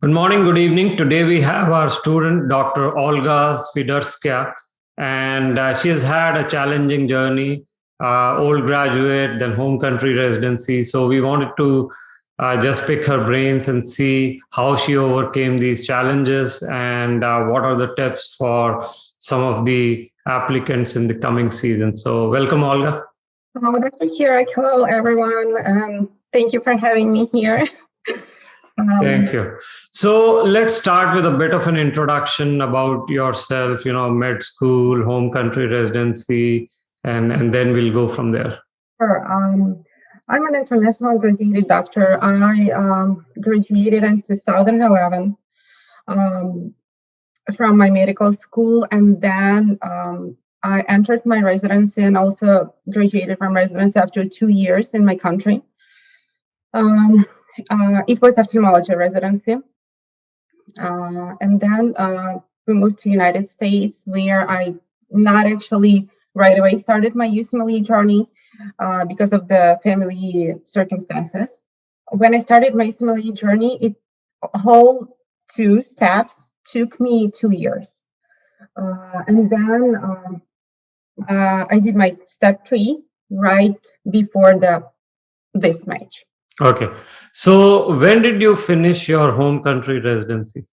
Good morning, good evening. Today we have our student, Dr. Olga Swiderskaya, and she has had a challenging journey, old graduate, then home country residency. So we wanted to just pick her brains and see how she overcame these challenges and what are the tips for some of the applicants in the coming season. So welcome, Olga. Hello, Dr. Kira. Hello, everyone. Thank you for having me here. Thank you. So let's start with a bit of an introduction about yourself, med school, home country residency, and then we'll go from there. Sure. I'm an international graduated doctor. I graduated in 2011 from my medical school, and then I entered my residency and also graduated from residency after 2 years in my country. It was ophthalmology residency. And then we moved to United States, where I not actually right away started my Usmle journey because of the family circumstances. When I started my Usmle journey, it whole 2 steps took me 2 years. And then I did my step 3 right before this match. Okay. So when did you finish your home country residency?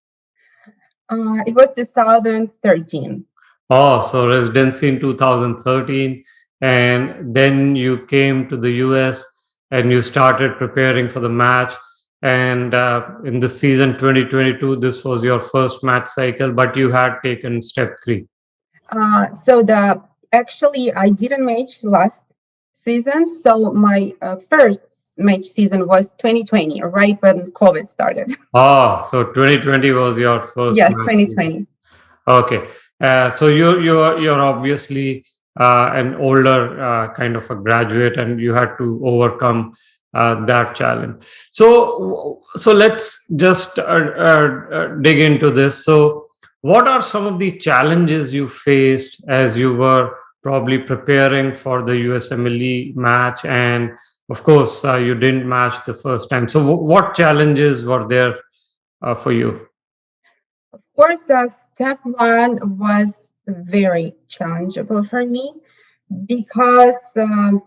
It was 2013. Oh, so residency in 2013, and then you came to the US and you started preparing for the match. And in the season 2022, this was your first match cycle, but you had taken step 3. So actually I didn't match last season. So my first match season was 2020, right when COVID started. Oh, so 2020 was your first. Yes, match 2020. season. Okay, so you're obviously an older kind of a graduate, and you had to overcome that challenge. So let's just dig into this. So, what are some of the challenges you faced as you were probably preparing for the USMLE match, and of course, you didn't match the first time. So, what challenges were there for you? Of course, that step 1 was very challengeable for me because the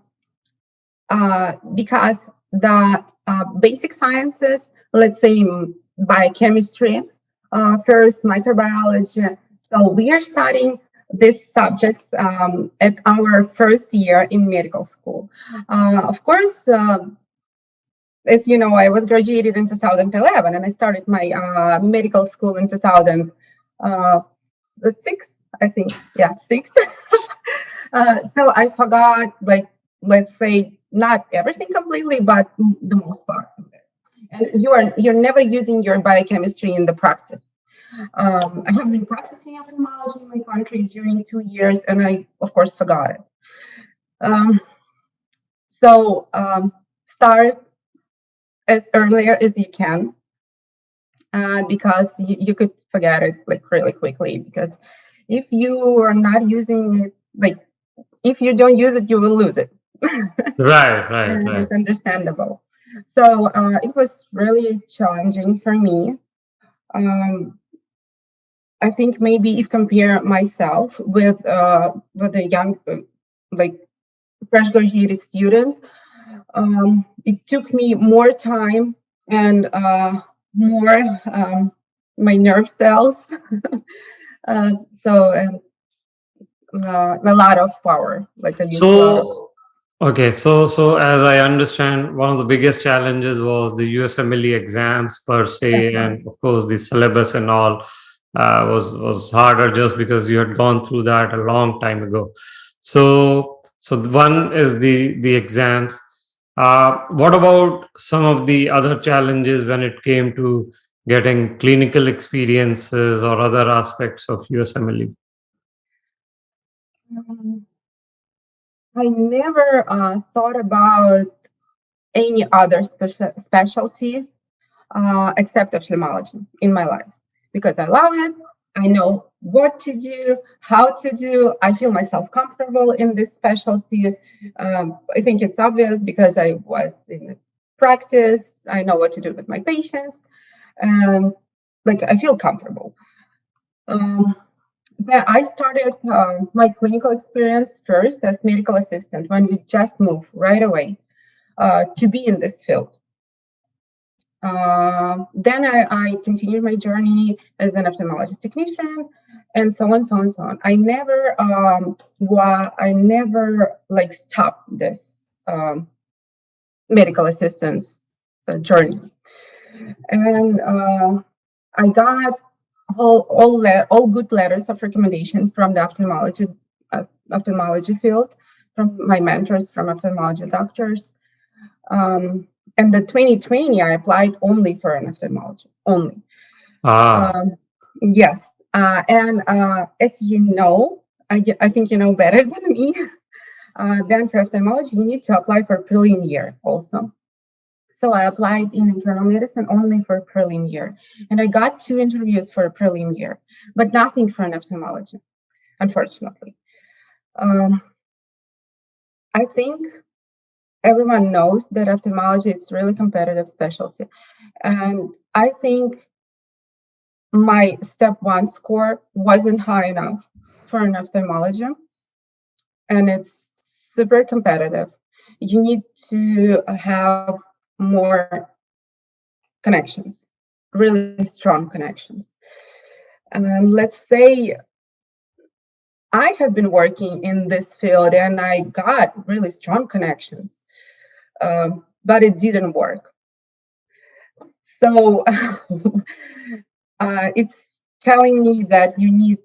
basic sciences, let's say biochemistry, first microbiology. So we are studying these subjects at our first year in medical school. Of course, as you know, I was graduated in 2011, and I started my medical school in 2006, I think. Yeah, 6. So I forgot, like, let's say, not everything completely, but the most part of it. And you're never using your biochemistry in the practice. I have been practicing ophthalmology in my country during 2 years, and I, of course, forgot it. So start as earlier as you can, because you could forget it like really quickly. Because if you are not using it, like if you don't use it, you will lose it. Right. It's understandable. So it was really challenging for me. I think maybe if compare myself with a young, like fresh graduated student, it took me more time and more my nerve cells. So a lot of power, like I used a lot of. Okay, so as I understand, one of the biggest challenges was the USMLE exams per se, and of course the syllabus and all was harder just because you had gone through that a long time ago. So one is the exams. What about some of the other challenges when it came to getting clinical experiences or other aspects of USMLE? I never thought about any other specialty except ophthalmology in my life, because I love it. I know what to do, how to do. I feel myself comfortable in this specialty. I think it's obvious because I was in practice. I know what to do with my patients. And like I feel comfortable. Then I started my clinical experience first as medical assistant when we just moved right away to be in this field. Then I continued my journey as an ophthalmology technician, and so on, so on, so on. I never like stopped this medical assistance journey, and I got all good letters of recommendation from the ophthalmology field, from my mentors, from ophthalmology doctors. And the 2020, I applied only for an ophthalmology, only. Yes. And as you know, I think you know better than me, then for ophthalmology, you need to apply for prelim year also. So I applied in internal medicine only for prelim year. And I got 2 interviews for prelim year, but nothing for an ophthalmology, unfortunately. I think everyone knows that ophthalmology is really competitive specialty. And I think my step 1 score wasn't high enough for an ophthalmology. And it's super competitive. You need to have more connections, really strong connections. And let's say I have been working in this field and I got really strong connections, but it didn't work. So it's telling me that you need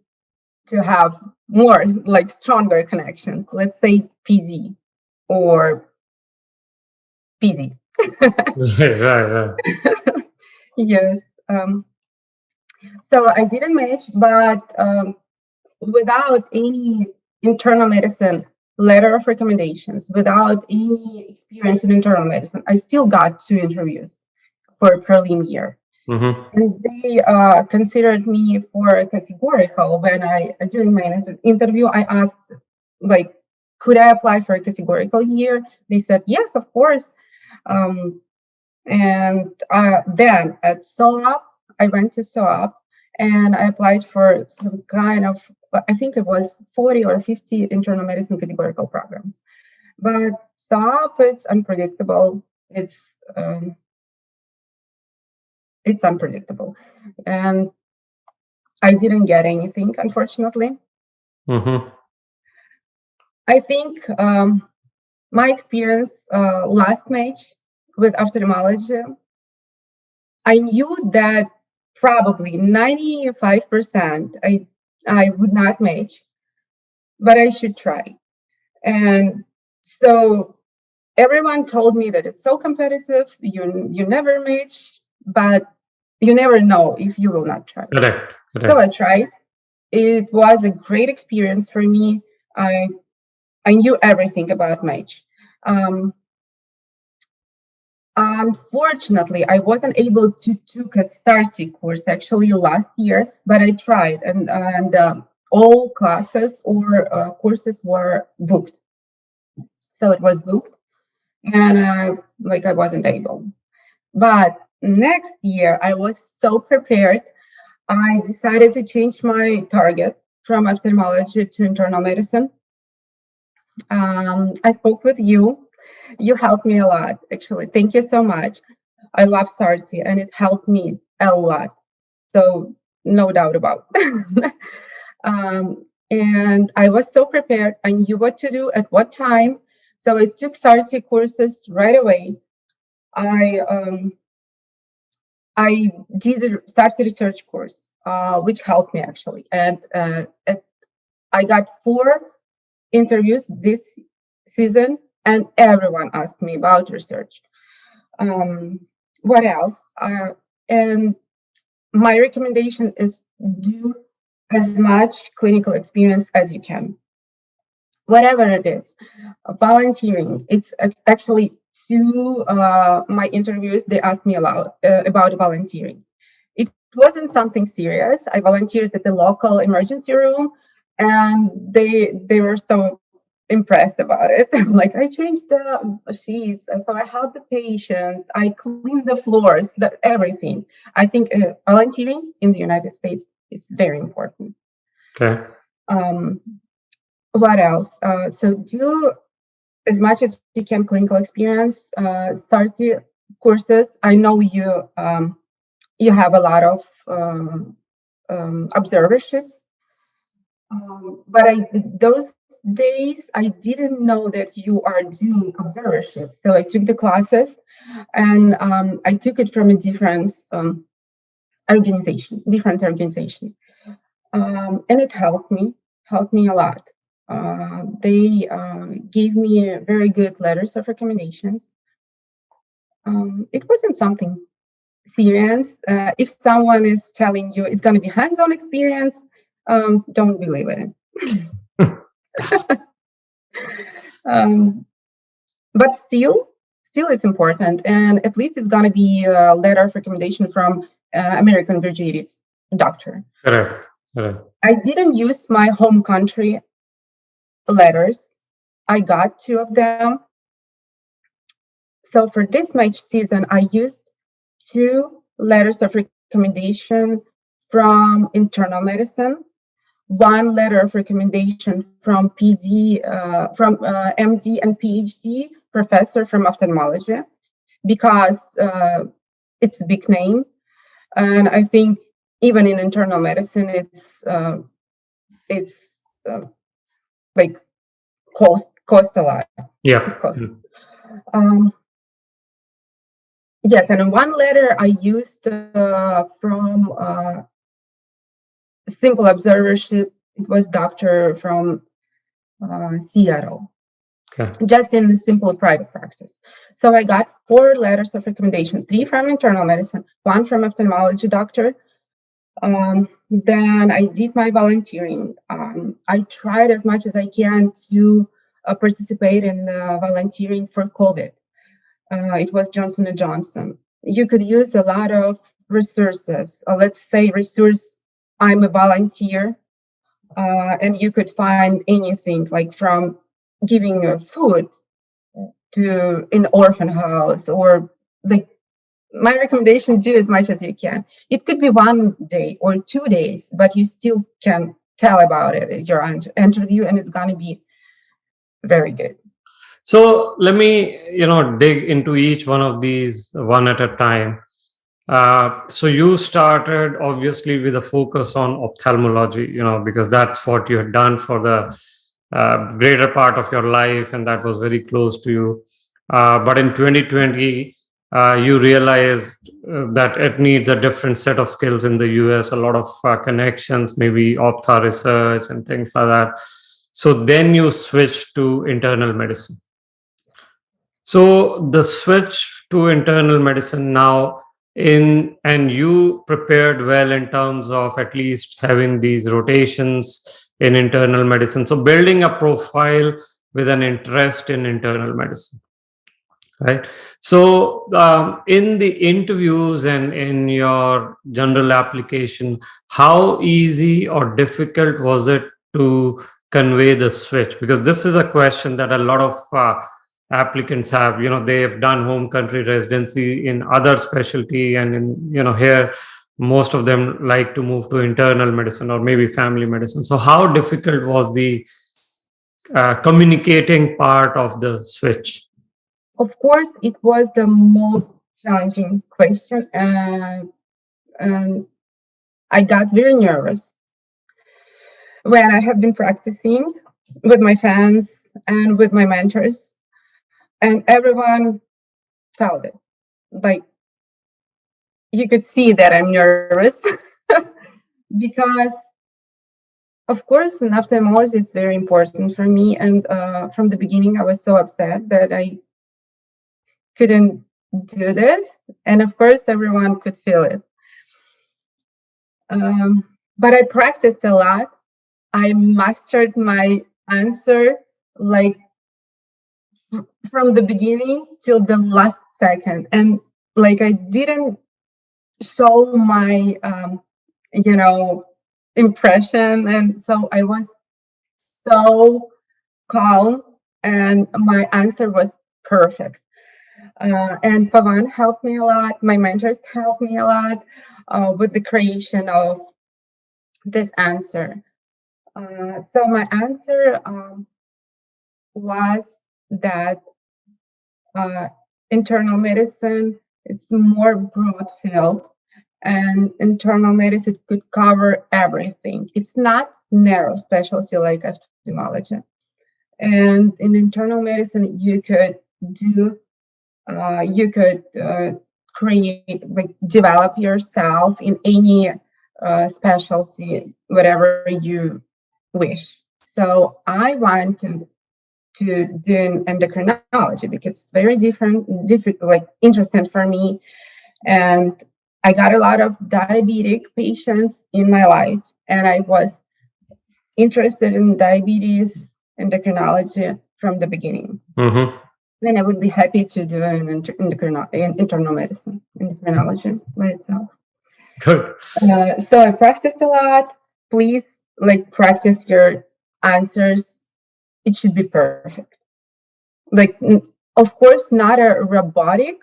to have more, like stronger connections. Let's say PD or PD. Right. Yes. So I didn't match, but without any internal medicine letter of recommendations, without any experience in internal medicine, I still got 2 interviews for prelim year. Mm-hmm. And they considered me for a categorical. When during my interview, I asked, like, could I apply for a categorical year? They said, yes, of course. And then at SOAP, I went to SOAP and I applied for some kind of, I think it was 40 or 50 internal medicine categorical programs. But SOAP, it's unpredictable. It's unpredictable. And I didn't get anything, unfortunately. Mm-hmm. I think my experience last match with ophthalmology, I knew that probably 95% I would not match, but I should try. And so everyone told me that it's so competitive, you never match, but you never know if you will not try. Correct. So I tried. It was a great experience for me. I knew everything about match. Unfortunately, I wasn't able to take a Sarthi course actually last year, but I tried, and all classes or courses were booked. So it was booked, and I wasn't able. But next year, I was so prepared. I decided to change my target from ophthalmology to internal medicine. I spoke with you. You helped me a lot, actually. Thank you so much. I love Sarthi, and it helped me a lot. So no doubt about it. And I was so prepared. I knew what to do at what time. So I took Sarthi courses right away. I did a Sarthi research course, which helped me actually. And I got 4 interviews this season, and everyone asked me about research. What else? And my recommendation is do as much clinical experience as you can. Whatever it is. Volunteering. It's actually 2 my interviews, they asked me a lot about volunteering. It wasn't something serious. I volunteered at the local emergency room, and they were so impressed about it. Like, I changed the sheets, and so I helped the patients, I cleaned the floors, everything. I think volunteering in the United States is very important. Okay. What else? So do as much as you can clinical experience, Sarthi courses. I know you have a lot of observerships, but those days I didn't know that you are doing observerships. So I took the classes, and I took it from a different organization, and it helped me a lot. They gave me very good letters of recommendations. It wasn't something serious. If someone is telling you it's going to be hands-on experience, don't believe it. But still it's important, and at least it's going to be a letter of recommendation from American graduated doctor. Correct. I didn't use my home country letters. I got 2 of them. So for this match season, I used 2 letters of recommendation from internal medicine, 1 letter of recommendation from MD and PhD professor from ophthalmology, because it's a big name, and I think even in internal medicine, it's like cost a lot. Yeah. Yes, and in 1 letter I used from simple observership. It was doctor from Seattle. Okay. Just in the simple private practice. So I got 4 letters of recommendation, 3 from internal medicine, 1 from ophthalmology doctor. Then I did my volunteering. I tried as much as I can to participate in volunteering for COVID. It was Johnson & Johnson. You could use a lot of resources. Let's say resource, I'm a volunteer, and you could find anything, like from giving food to an orphan house, or like, my recommendation, do as much as you can. It could be 1 day or 2 days, but you still can tell about it at your interview, and it's going to be very good. So let me, dig into each one of these one at a time. So you started obviously with a focus on ophthalmology, because that's what you had done for the greater part of your life, and that was very close to you. But in 2020, you realized that it needs a different set of skills in the US, a lot of connections, maybe ophtha research and things like that. So then you switched to internal medicine. So the switch to internal medicine now, and you prepared well in terms of at least having these rotations in internal medicine. So building a profile with an interest in internal medicine, right? So in the interviews and in your general application, how easy or difficult was it to convey the switch? Because this is a question that a lot of applicants have. They have done home country residency in other specialty, and here most of them like to move to internal medicine or maybe family medicine. So how difficult was the communicating part of the switch? Of course, it was the most challenging question, and I got very nervous when I have been practicing with my fans and with my mentors, and everyone felt it. Like, you could see that I'm nervous because, of course, in ophthalmology, it's very important for me. And from the beginning, I was so upset that I couldn't do this. And of course, everyone could feel it. But I practiced a lot. I mastered my answer, like, from the beginning till the last second. And like, I didn't show my, impression. And so I was so calm, and my answer was perfect. And Pavan helped me a lot. My mentors helped me a lot with the creation of this answer. So my answer was that uh, internal medicine, it's more broad field, and internal medicine could cover everything. It's not narrow specialty like ophthalmology. And in internal medicine, you could do, create, like, develop yourself in any specialty, whatever you wish. So I wanted to do endocrinology because it's very difficult, like interesting for me. And I got a lot of diabetic patients in my life, and I was interested in diabetes endocrinology from the beginning. Mm-hmm. Then I would be happy to do an internal medicine, endocrinology by itself. Good. So I practiced a lot. Please, like, practice your answers. It should be perfect. Like, of course, not a robotic,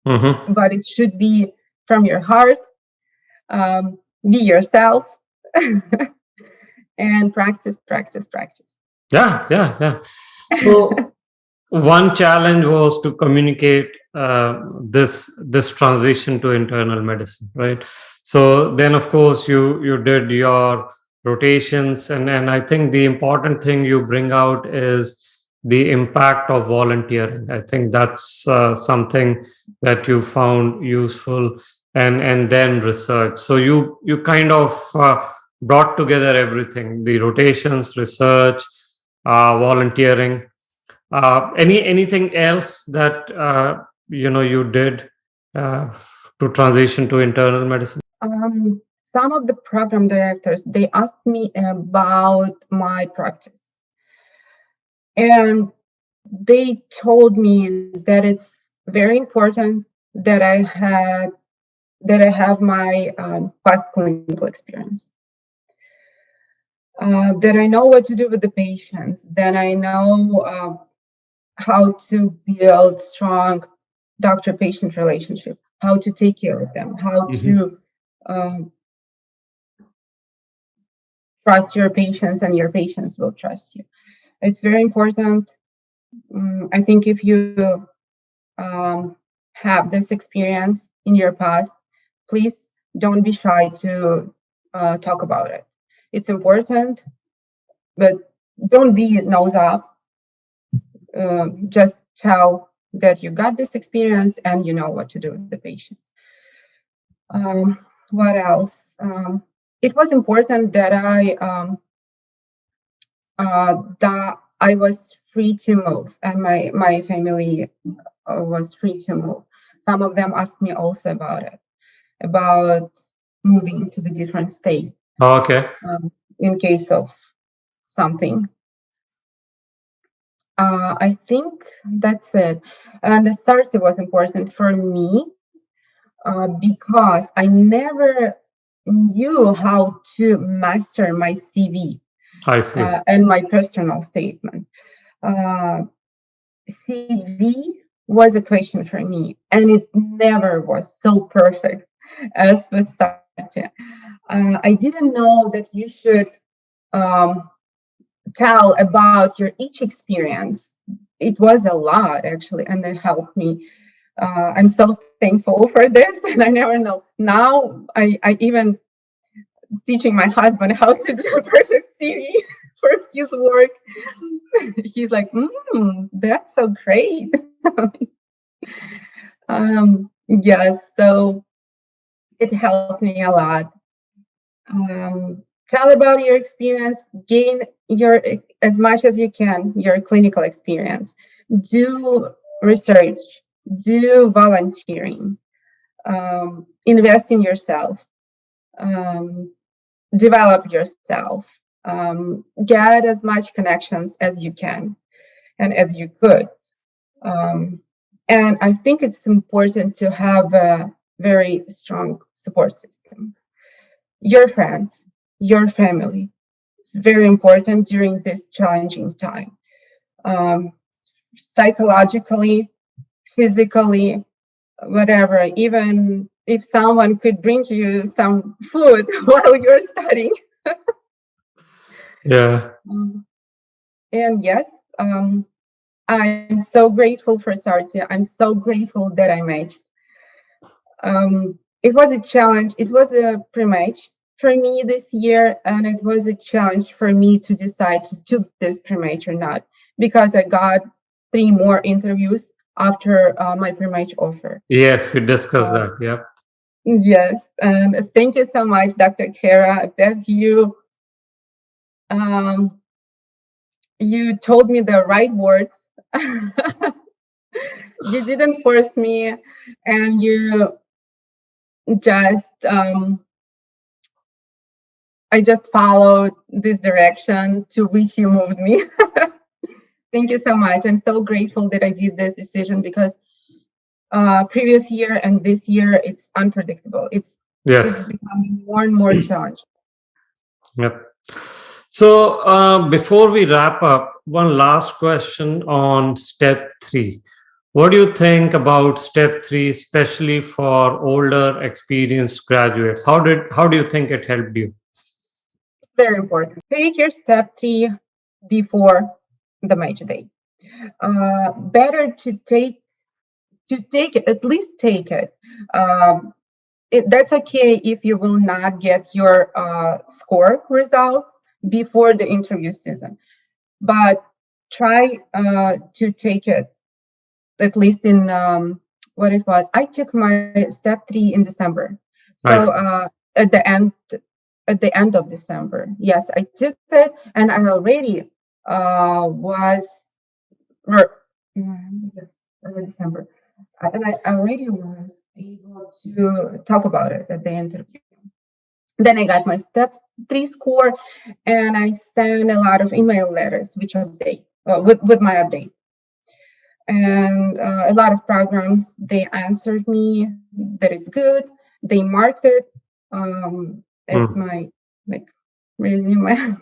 Mm-hmm. but it should be from your heart. Be yourself and practice, practice, practice. Yeah, yeah, yeah. So one challenge was to communicate this transition to internal medicine, right? So then, of course, you did your rotations, and I think the important thing you bring out is the impact of volunteering. I think that's something that you found useful, and then research. So you kind of brought together everything: the rotations, research, volunteering. Anything else that you did uh, to transition to internal medicine? Some of the program directors, they asked me about my practice, and they told me that it's very important that I have my past clinical experience, that I know what to do with the patients, that I know how to build strong doctor-patient relationship, how to take care of them, how to um, trust your patients, and your patients will trust you. It's very important. I think if you have this experience in your past, please don't be shy to talk about it. It's important, but don't be nose up. Just tell that you got this experience and you know what to do with the patients. What else? It was important that I was free to move, and my family was free to move. Some of them asked me also about it, about moving to the different state Okay. in case of something. I think that's it. And the Sarthi was important for me because I never knew how to master my CV I see. and my personal statement. CV was a question for me, and it never was so perfect as with Sartre. I didn't know that you should tell about your each experience. It was a lot, actually, and it helped me. I'm so thankful for this, and I never know. Now I even teaching my husband how to do a perfect CV for his work. He's like, that's so great. Yes, so it helped me a lot. Tell about your experience, gain your, as much as you can, your clinical experience. Do research, do volunteering, invest in yourself, develop yourself, get as much connections as you can and as you could. And I think it's important to have a very strong support system. Your friends, your family. It's very important during this challenging time. psychologically, physically, whatever. Even if someone could bring you some food while you're studying. Yeah. And yes, I'm so grateful for Sarthi. I'm so grateful that I matched. It was a challenge. It was a pre-match for me this year, and it was a challenge for me to decide to do this pre-match or not, because I got 3 more interviews after my pre-match offer. Yes, we discussed that. Yeah. Yes, and thank you so much, Dr. Kara. That you told me the right words. You didn't force me, and you just I just followed this direction to which you moved me. Thank you so much. I'm so grateful that I did this decision, because previous year and this year it's unpredictable. It's becoming more and more challenging. Yep. So before we wrap up, one last question on step 3. What do you think about step 3, especially for older, experienced graduates? How do you think it helped you? Very important. Take your step 3 before the major day. Better to take it, at least take it. That's okay if you will not get your score results before the interview season, but try to take it at least in what it was. I took my step 3 in December, so at the end of December. Yes, I took it, and I already was December, and I already was able to talk about it at the interview. Then I got my step 3 score, and I sent a lot of email letters, which update with my update. And a lot of programs, they answered me that is good. They marked it at my resume.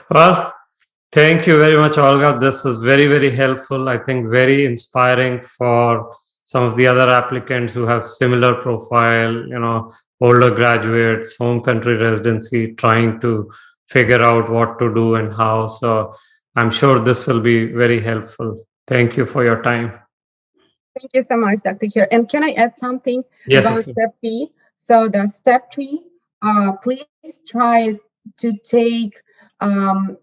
Well, thank you very much, Olga. This is very, very helpful. I think very inspiring for some of the other applicants who have similar profile, older graduates, home country residency, trying to figure out what to do and how. So I'm sure this will be very helpful. Thank you for your time. Thank you so much, Dr. Here. And can I add something about step 3? So the step 3, please try to take as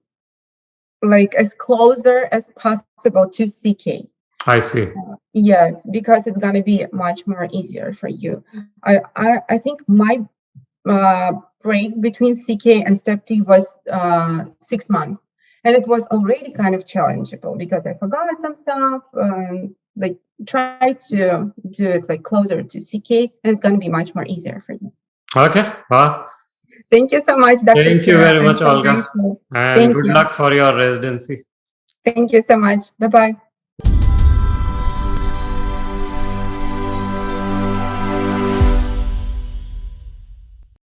closer as possible to CK. I see. Yes, because it's going to be much more easier for you. I think my break between CK and step 3 was 6 months, and it was already kind of challengeable because I forgot some stuff. Try to do it closer to CK, and it's going to be much more easier for you. Okay. Well, thank you so much, Dr. Thank you very much, Olga. And good luck for your residency. Thank you so much. Bye-bye.